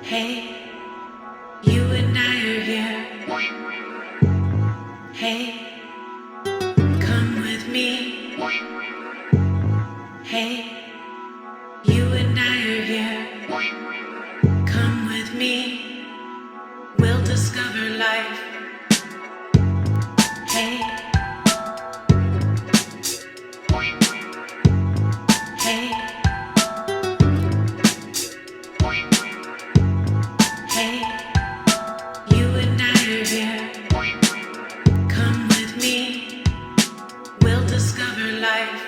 Hey, you and I are here. Hey, come with me. Hey, you and I are here. Come with me. We'll discover life. Hey, hey, hey, you and I are here. Come with me. We'll discover life.